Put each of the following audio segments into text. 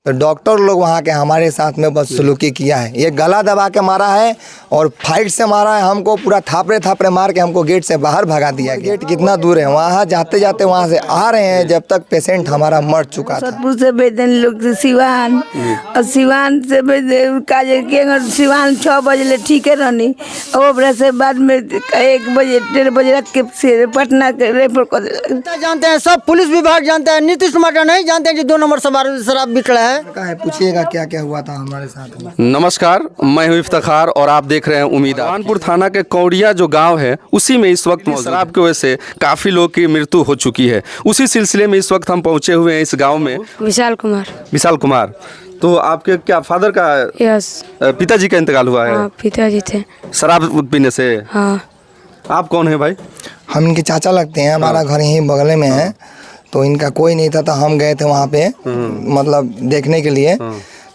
तो डॉक्टर लोग वहाँ के हमारे साथ में बदसलूकी किया है। ये गला दबा के मारा है और फाइट से मारा है, हमको पूरा थापड़े थापड़े मार के हमको गेट से बाहर भगा दिया। गेट कितना दूर है, वहाँ जाते जाते वहाँ से आ रहे हैं जब तक पेशेंट हमारा मर चुका था। सतपुर से भेज दें लोग से सिवान, और सिवान से भेज दे सिवान 6 बजे ठीक है रहनी, और से बाद में 1 बजे 1:30 बजे रात के पटना के रेफर कर जानते हैं, सब पुलिस विभाग जानते हैं, नीतीश कुमार नहीं जानते हैं कि 2 नंबर शराब बिक रहा है। पूछिएगा क्या क्या हुआ था हमारे साथ में। नमस्कार, मैं हूं इफ्तिखार और आप देख रहे हैं उम्मीद। कानपुर थाना के कौड़िया जो गांव है उसी में इस वक्त शराब की वजह से काफी लोगों की मृत्यु हो चुकी है। उसी सिलसिले में इस वक्त हम पहुंचे हुए हैं इस गांव में। विशाल कुमार, तो आपके क्या फादर का यस पिताजी का इंतकाल हुआ है? हाँ, पिताजी थे शराब पीने से। हाँ। आप कौन है भाई? हम इनके चाचा लगते हैं, हमारा घर यहीं बगल में है। तो इनका कोई नहीं था तो हम गए थे वहाँ पे मतलब देखने के लिए।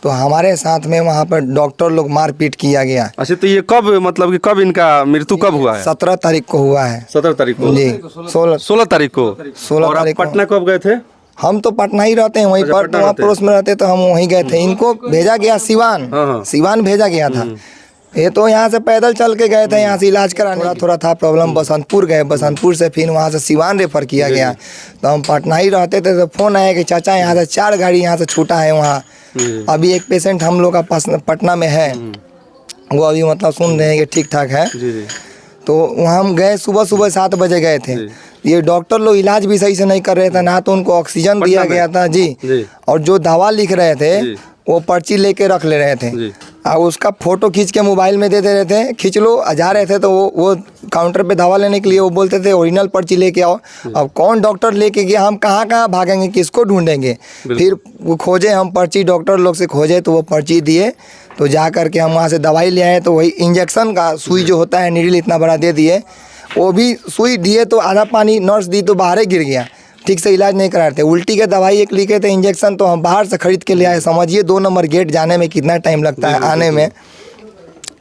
तो हमारे साथ में वहाँ पर डॉक्टर लोग मारपीट किया गया। अच्छा, तो ये कब मतलब कि कब इनका मृत्यु कब हुआ है? 17 तारीख को हुआ है। 17 तारीख को जी, 16 तारीख को। 16 तारीख को। पटना कब गए थे? हम तो पटना ही रहते हैं वहीं पर, तो वहाँ पड़ोस में रहते तो हम वहीं गए थे। इनको भेजा गया सिवान भेजा गया था। ये तो यहाँ से पैदल चल के गए थे, यहाँ से इलाज कराने। थोड़ा था प्रॉब्लम, बसंतपुर गए, बसंतपुर से फिर वहाँ से सिवान रेफर किया गया। तो हम पटना ही रहते थे तो फोन आया कि चाचा यहाँ से 4 गाड़ी यहाँ से छूटा है वहाँ। अभी एक पेशेंट हम लोग का पास पटना में है, वो अभी मतलब सुन रहे हैं कि ठीक ठाक है। तो वहाँ हम गए, सुबह 7 बजे गए थे। ये डॉक्टर लोग इलाज भी सही से नहीं कर रहे थे, ना तो उनको ऑक्सीजन दिया गया था जी, और जो दवा लिख रहे थे वो पर्ची लेके रख ले रहे थे और उसका फोटो खींच के मोबाइल में दे रहे थे, खींच लो जा रहे थे। तो वो काउंटर पे दवा लेने के लिए वो बोलते थे ओरिजिनल पर्ची लेके आओ। अब कौन डॉक्टर लेके गया, हम कहाँ भागेंगे, किसको ढूंढेंगे? फिर वो खोजे हम पर्ची, डॉक्टर लोग से खोजे तो वो पर्ची दिए। तो जा करके हम वहाँ से दवाई ले आए। तो वही इंजेक्शन का सुई जो होता है नीडल इतना बड़ा दे दिए, वो भी सुई दिए तो आधा पानी नर्स दी तो बाहर ही गिर गया। ठीक से इलाज नहीं करा रहे थे। उल्टी के दवाई एक लिखे थे इंजेक्शन, तो हम बाहर से खरीद के ले आए। समझिए 2 नंबर गेट जाने में कितना टाइम लगता है, आने में।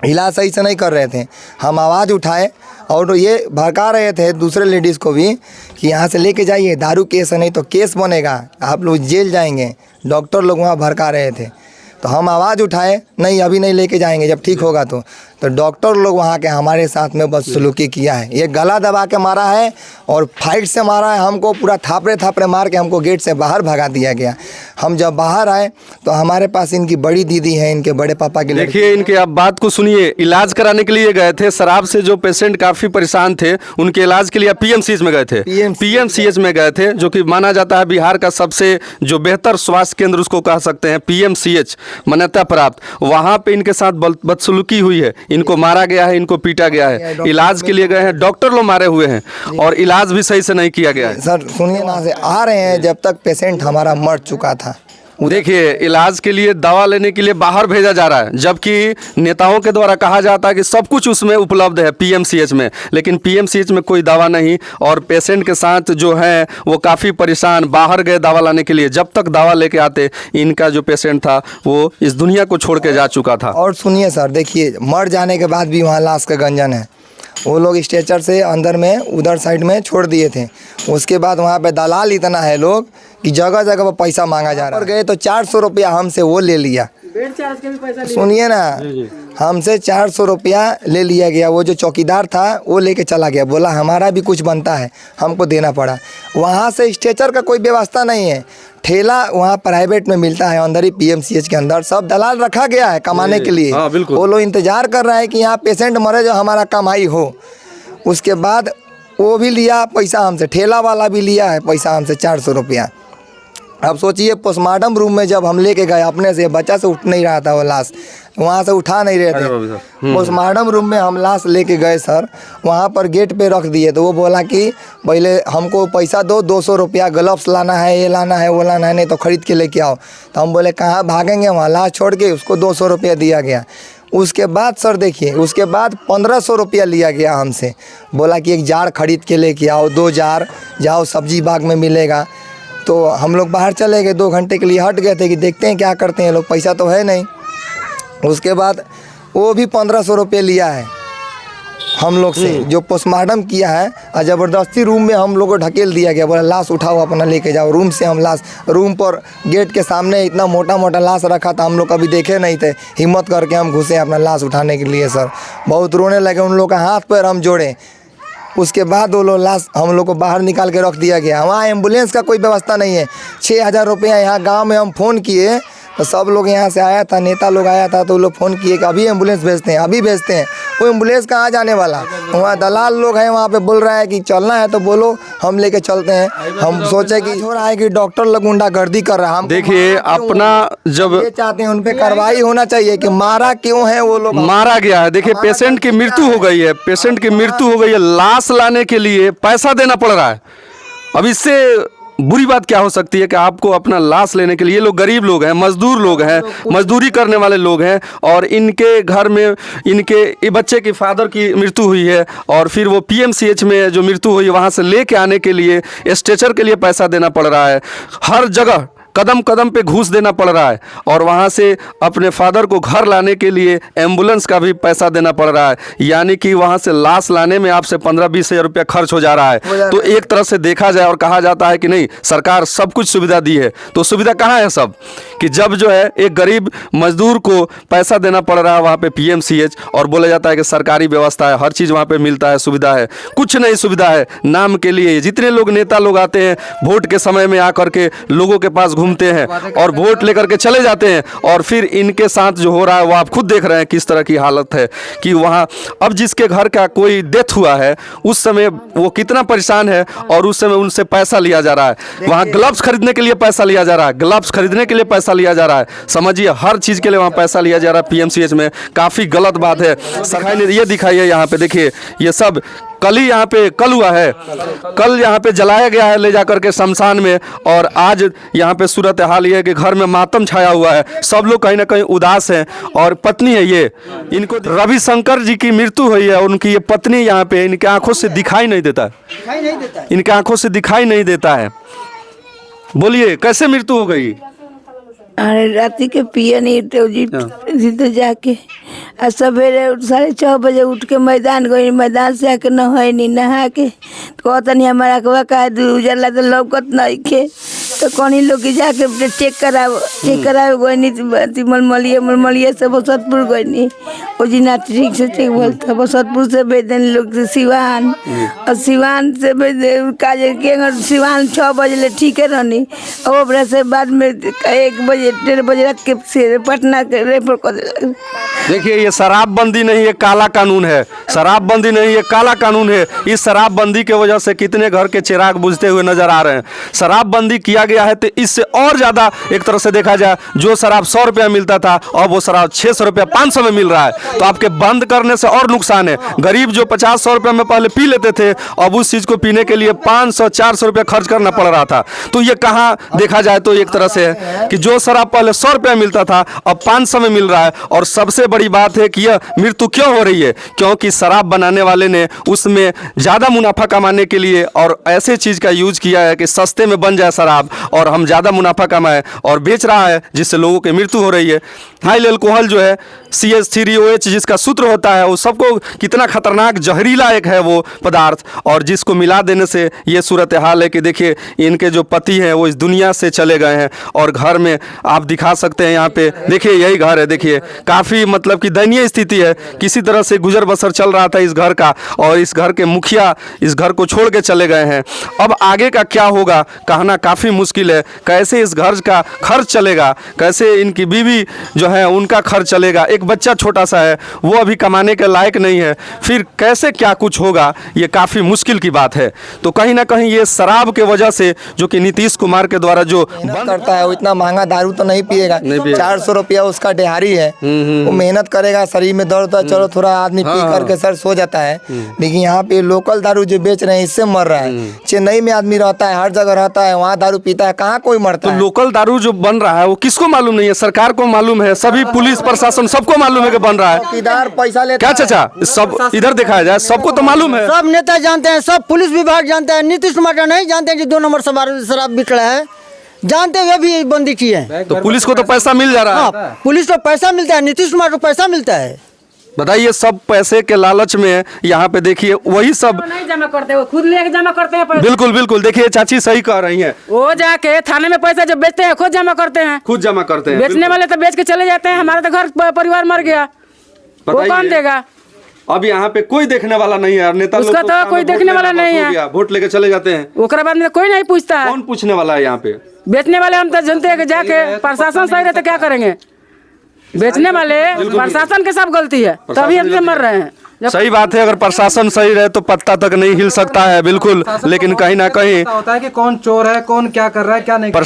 इलाज सही से नहीं कर रहे थे। हम आवाज़ उठाए और ये भड़का रहे थे दूसरे लेडीज़ को भी कि यहाँ से लेके जाइए, दारू केस है, नहीं तो केस बनेगा, आप लोग जेल जाएंगे। डॉक्टर लोग वहाँ भड़का रहे थे। तो हम आवाज़ उठाए, नहीं अभी नहीं लेके जाएंगे, जब ठीक होगा तो डॉक्टर लोग वहाँ के हमारे साथ में बदसलूकी किया है। ये गला दबा के मारा है और फाइट से मारा है, हमको पूरा थापड़े थापड़े मार के हमको गेट से बाहर भगा दिया गया। हम जब बाहर आए तो हमारे पास इनकी बड़ी दीदी है, इनके बड़े पापा की। देखिए इनके आप बात को सुनिए। इलाज कराने के लिए गए थे, शराब से जो पेशेंट काफ़ी परेशान थे उनके इलाज के लिए पीएमसीएच में गए थे। पीएमसीएच में गए थे, जो कि माना जाता है बिहार का सबसे जो बेहतर स्वास्थ्य केंद्र उसको कह सकते हैं, पीएमसीएच मान्यता प्राप्त। वहाँ पे इनके साथ बदसलूकी हुई है, इनको मारा गया है, इनको पीटा गया है। इलाज के लिए गए हैं, डॉक्टर लोग मारे हुए हैं और इलाज भी सही से नहीं किया गया है। सर सुनिए ना, से आ रहे हैं जब तक पेशेंट हमारा मर चुका था। देखिए इलाज के लिए दवा लेने के लिए बाहर भेजा जा रहा है, जबकि नेताओं के द्वारा कहा जाता है कि सब कुछ उसमें उपलब्ध है पीएमसीएच में, लेकिन पीएमसीएच में कोई दवा नहीं। और पेशेंट के साथ जो है वो काफ़ी परेशान, बाहर गए दवा लाने के लिए। जब तक दवा लेके आते इनका जो पेशेंट था वो इस दुनिया को छोड़ के जा चुका था। और सुनिए सर, देखिए मर जाने के बाद भी वहाँ लाश का गंजन है। वो लोग स्ट्रेचर से अंदर में उधर साइड में छोड़ दिए थे। उसके बाद वहाँ पे दलाल इतना है लोग कि जगह जगह पर पैसा मांगा जा रहा है। और गए तो 400 रुपया हमसे वो ले लिया। सुनिए ना, हमसे 400 रुपया ले लिया गया। वो जो चौकीदार था वो लेके चला गया, बोला हमारा भी कुछ बनता है, हमको देना पड़ा। वहाँ से स्ट्रेचर का कोई व्यवस्था नहीं है, ठेला वहाँ प्राइवेट में मिलता है अंदर ही पीएमसीएच के अंदर। सब दलाल रखा गया है कमाने के लिए। वो लोग इंतजार कर रहे हैं कि यहाँ पेशेंट मरे जो हमारा कमाई हो। उसके बाद वो भी लिया पैसा हमसे, ठेला वाला भी लिया है पैसा हमसे 400 रुपया। अब सोचिए पोस्टमार्टम रूम में जब हम लेके गए, अपने से बच्चा से उठ नहीं रहा था वो लाश, वहाँ से उठा नहीं रहे थे। पोस्टमार्टम रूम में हम लाश लेके गए सर, वहाँ पर गेट पे रख दिए। तो वो बोला कि पहले हमको पैसा दो, 200 रुपया, ग्लव्स लाना है, ये लाना है, वो लाना है, नहीं तो ख़रीद के लेके आओ। तो हम बोले कहाँ भागेंगे, वहाँ लाश छोड़ के उसको 200 रुपया दिया गया। उसके बाद सर देखिए, उसके बाद 1500 रुपया लिया गया हमसे। बोला कि 1 जार खरीद के लेके आओ, 2 जार जाओ सब्जी बाग में मिलेगा। तो हम लोग बाहर चले गए, 2 घंटे के लिए हट गए थे कि देखते हैं क्या करते हैं लोग, पैसा तो है नहीं। उसके बाद वो भी 1500 रुपये लिया है। हम लोग से जो पोस्टमार्टम किया है और ज़बरदस्ती रूम में हम लोग को ढकेल दिया गया, बोला लाश उठाओ अपना लेके जाओ। रूम से हम लाश, रूम पर गेट के सामने इतना मोटा मोटा लाश रखा था, हम लोग कभी देखे नहीं थे। हिम्मत करके हम घुसे अपना लाश उठाने के लिए सर। बहुत रोने लगे, उन लोग का हाथ पैर हम जोड़े। उसके बाद वो लोग लाश हम लोग को बाहर निकाल के रख दिया गया। वहाँ एम्बुलेंस का कोई व्यवस्था नहीं है। 6,000 रुपया यहाँ गाँव में हम फ़ोन किए तो सब लोग यहाँ से आया था, नेता लोग आया था, तो वो लोग फ़ोन किए कि अभी एम्बुलेंस भेजते हैं, अभी भेजते हैं। वो एम्बुलेंस कहाँ जाने वाला? वहाँ दलाल लोग हैं, वहाँ पे बोल रहा है कि चलना है तो बोलो, हम लेके चलते हैं। हम सोचे कि हो रहा है कि डॉक्टर लोग गुंडागर्दी कर रहा है। हम देखिए अपना जब ये चाहते हैं उन पे कार्रवाई होना चाहिए कि मारा क्यों है वो लोग। मारा गया है, देखिए पेशेंट की मृत्यु हो गई है, पेशेंट की मृत्यु हो गई है, लाश लाने के लिए पैसा देना पड़ रहा है। अब इससे बुरी बात क्या हो सकती है कि आपको अपना लाश लेने के लिए, ये लोग गरीब लोग हैं, मजदूर लोग हैं, मजदूरी करने वाले लोग हैं, और इनके घर में इनके बच्चे की फादर की मृत्यु हुई है, और फिर वो पीएमसीएच में जो मृत्यु हुई वहाँ से लेके आने के लिए स्ट्रेचर के लिए पैसा देना पड़ रहा है। हर जगह कदम कदम पे घूस देना पड़ रहा है, और वहाँ से अपने फादर को घर लाने के लिए एम्बुलेंस का भी पैसा देना पड़ रहा है। यानी कि वहाँ से लाश लाने में आपसे 15-20 हज़ार रुपया खर्च हो जा रहा है। तो एक तरह से देखा जाए और कहा जाता है कि नहीं, सरकार सब कुछ सुविधा दी है, तो सुविधा कहाँ है सब? कि जब जो है एक गरीब मजदूर को पैसा देना पड़ रहा है वहाँ पे पीएमसीएच, और बोला जाता है कि सरकारी व्यवस्था है, हर चीज़ वहाँ पे मिलता है, सुविधा है। कुछ नहीं सुविधा है, नाम के लिए। जितने लोग नेता लोग आते हैं वोट के समय में आकर के लोगों के पास घूमते हैं और वोट लेकर के चले जाते हैं, और फिर इनके साथ जो हो रहा है वो आप खुद देख रहे हैं किस तरह की हालत है। कि वहाँ अब जिसके घर का कोई डेथ हुआ है उस समय वो कितना परेशान है, और उस समय उनसे पैसा लिया जा रहा है। वहाँ ग्लव्स खरीदने के लिए पैसा लिया जा रहा है, ग्लव्स खरीदने के लिए पैसा लिया जा रहा है। समझिए हर चीज़ के लिए वहाँ पैसा लिया जा रहा है पीएमसीएच में। काफ़ी गलत बात है। सरकार ने ये दिखाई है, यहाँ पे देखिए ये सब कल ही यहाँ पे कल हुआ है, कल यहाँ पे जलाया गया है ले जाकर के शमशान में, और आज यहाँ पे सूरत हाल ये है कि घर में मातम छाया हुआ है, सब लोग कहीं ना कहीं उदास हैं। और पत्नी है ये, इनको रविशंकर जी की मृत्यु हुई है, उनकी ये पत्नी यहाँ पे, इनके आंखों से दिखाई नहीं देता, इनके आंखों से दिखाई नहीं देता है। बोलिए कैसे मृत्यु हो गई? अरे राती के पिए नहीं तो जीते जाके और सवेरे 6:30 बजे उठ के मैदान गई, मैदान से आके नहाई नहा के तो कहता नहीं हमारा अखवा का उजला तो लौकत नहीं खे, तो कौन लोग के जाके चेक करावे गई नहीं। मलमलिया से बसतपुर गई नहीं, वो जी ना ठीक से चेक बोलता, बसतपुर से भेज देने लोग से सिवान, और सिवान से भेज काजे के सिवान 6 बजे ठीक है रहनी, और ओकरा से बाद में 1 बजे 1:30 बजे रात के पटना के रेफर कर दिया। देखिए ये शराबबंदी नहीं, ये काला कानून है। शराबबंदी नहीं, ये काला कानून है। इस शराबबंदी के वजह से कितने घर के चिराग बुझते हुए नजर आ रहे हैं। शराबबंदी किया गया है तो इससे और ज़्यादा एक तरह से देखा जाए, जो शराब 100 रुपया मिलता था और वो शराब 600 रुपया 500 में मिल रहा है, तो आपके बंद करने से और नुकसान है। गरीब जो 50-100 रुपये में पहले पी लेते थे, अब उस चीज़ को पीने के लिए 500-400 रुपया खर्च करना पड़ रहा था। तो ये कहाँ देखा जाए तो एक तरह से है कि जो शराब पहले 100 रुपया मिलता था अब 500 में मिल रहा है। और सबसे बड़ी बात है कि यह मृत्यु क्यों हो रही है? क्योंकि शराब बनाने वाले ने उसमें ज़्यादा मुनाफा कमाने के लिए और ऐसे चीज़ का यूज किया है कि सस्ते में बन जाए शराब और हम ज़्यादा मुनाफा कमाएं, और बेच रहा है, जिससे लोगों की मृत्यु हो रही है। हाई अल्कोहल जो है CH3OH जिसका सूत्र होता है, वो सबको कितना खतरनाक जहरीला एक है वो पदार्थ, और जिसको मिला देने से ये सूरत हाल है कि देखिए इनके जो पति हैं वो इस दुनिया से चले गए हैं। और घर में आप दिखा सकते हैं, यहाँ पे देखिए यही घर है, देखिए काफ़ी मतलब कि दयनीय स्थिति है। किसी तरह से गुजर बसर चल रहा था इस घर का, और इस घर के मुखिया इस घर को छोड़ के चले गए हैं। अब आगे का क्या होगा कहना काफ़ी मुश्किल है। कैसे इस घर का खर्च चलेगा, कैसे इनकी बीवी जो है उनका खर्च चलेगा, एक बच्चा छोटा सा है वो अभी कमाने के लायक नहीं है, फिर कैसे क्या कुछ होगा, ये काफ़ी मुश्किल की बात है। तो कहीं ना कहीं ये शराब के वजह से, जो कि नीतीश कुमार के द्वारा जो मेहनत करता है वो इतना महंगा दारू तो नहीं पिएगा, 400 रुपया उसका दिहाड़ी है, वो मेहनत करेगा, शरीर में दर्द होता है, चलो थोड़ा आदमी पी करके सर सो जाता है। लेकिन यहाँ पे लोकल दारू जो बेच रहे हैं इससे मर रहा है। चेन्नई में आदमी रहता है, हर जगह रहता है, वहाँ दारू पीता है, कहाँ कोई मरता है। लोकल दारू जो बन रहा है वो किसको मालूम नहीं है? सरकार को मालूम है, सभी पुलिस प्रशासन सबको मालूम है कि बन रहा है। चौकीदार पैसा लेता क्या चाचा, सब इधर दिखाया जाए, सबको तो मालूम है, सब नेता जानते हैं, सब पुलिस विभाग जानते हैं। नीतीश कुमार नहीं जानते हैं कि 2 नंबर शराब बिक रहा है, जानते हुए भी बंदी की है। तो पुलिस को तो पैसा मिल जा रहा है। पुलिस को पैसा मिलता है, नीतीश कुमार को पैसा मिलता है। बताइए, सब पैसे के लालच में यहाँ पे देखिए वही सब नहीं जमा करते, वो खुद लेके जमा करते हैं पैसे। बिल्कुल बिल्कुल, देखिए चाची सही कह रही हैं, वो जाके थाने में पैसा जब बेचते हैं खुद जमा करते हैं। खुद जमा करते हैं। बेचने वाले तो बेच के चले जाते हैं, हमारा तो घर परिवार मर गया, वो बताइए। कौन देगा? अब यहाँ पे कोई देखने वाला नहीं है, नेता लोग उसका तो तो काम कोई में देखने वोट वाला लेना नहीं बस हो है। गया, वोट लेके चले जाते हैं। ओकरा बाद में कोई नहीं पूछता है। कौन पूछने वाला है यहाँ पे? बेचने वाले हम तो जानते हैं कि जाके प्रशासन सही रहते क्या करेंगे? बेचने वाले प्रशासन के सब गलती है, तभी हम मर रहे हैं। सही बात है, अगर प्रशासन सही रहे तो पत्ता तक नहीं हिल सकता है, बिल्कुल। लेकिन कहीं ना कहीं होता है कि कौन चोर है, कौन क्या कर रहा है, क्या नहीं कर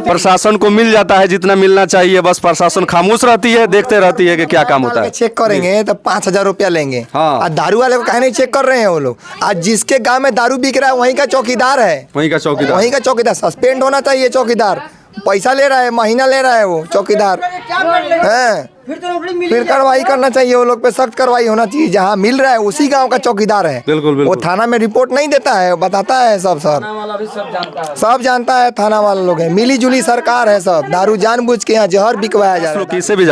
प्रशासन को मिल जाता है जितना मिलना चाहिए, बस प्रशासन खामोश रहती है, देखते रहती है कि क्या काम होता है। चेक करेंगे तो 5,000 रुपया लेंगे। हाँ। और दारू वाले को कहीं नहीं चेक कर रहे हैं वो लोग। आज जिसके गांव में दारू बिक रहा है वहीं का चौकीदार है, वहीं का चौकीदार। वहीं का चौकीदार सस्पेंड होना चाहिए। चौकीदार पैसा ले रहा है, महीना ले रहा है वो चौकीदार है, फिर कार्रवाई करना चाहिए, वो लोग पे सख्त कार्रवाई होना चाहिए। जहाँ मिल रहा है उसी गांव का चौकीदार है। बिल्कुल, बिल्कुल। वो थाना में रिपोर्ट नहीं देता है, बताता है सब। सर सब जानता है, थाना वाला लोग है, मिली जुली सरकार है सब। दारू जानबूझ के यहाँ जहर बिकवाया जा रहा है। इससे भी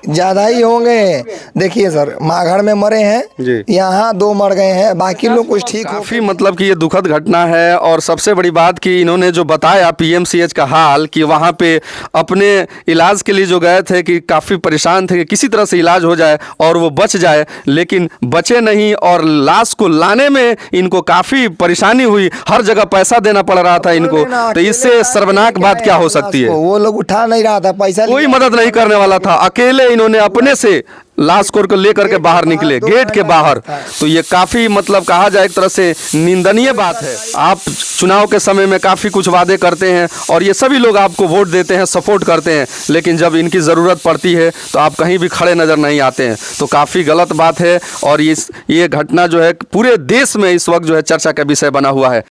ज्यादा ही होंगे। देखिए सर, माघड़ में मरे जी। हैं, यहाँ 2 मर गए हैं, बाकी लोग कुछ ठीक हो। काफी मतलब कि ये दुखद घटना है। और सबसे बड़ी बात कि इन्होंने जो बताया पीएमसीएच का हाल, कि वहाँ पे अपने इलाज के लिए जो गए थे कि काफ़ी परेशान थे कि किसी तरह से इलाज हो जाए और वो बच जाए, लेकिन बचे नहीं। और लाश को लाने में इनको काफ़ी परेशानी हुई, हर जगह पैसा देना पड़ रहा था इनको। तो इससे शर्मनाक बात क्या हो सकती है? वो लोग उठा नहीं रहा था, पैसा कोई मदद नहीं करने वाला था, अकेले इन्होंने अपने से लाश को लेकर के बाहर निकले, गेट के बाहर। तो ये काफी मतलब कहा जाए एक तरह से निंदनीय बात है। आप चुनाव के समय में काफी कुछ वादे करते हैं और ये सभी लोग आपको वोट देते हैं, सपोर्ट करते हैं, लेकिन जब इनकी ज़रूरत पड़ती है तो आप कहीं भी खड़े नज़र नहीं आते हैं। तो काफ़ी गलत बात है। और ये घटना जो है पूरे देश में इस वक्त जो है चर्चा का विषय बना हुआ है।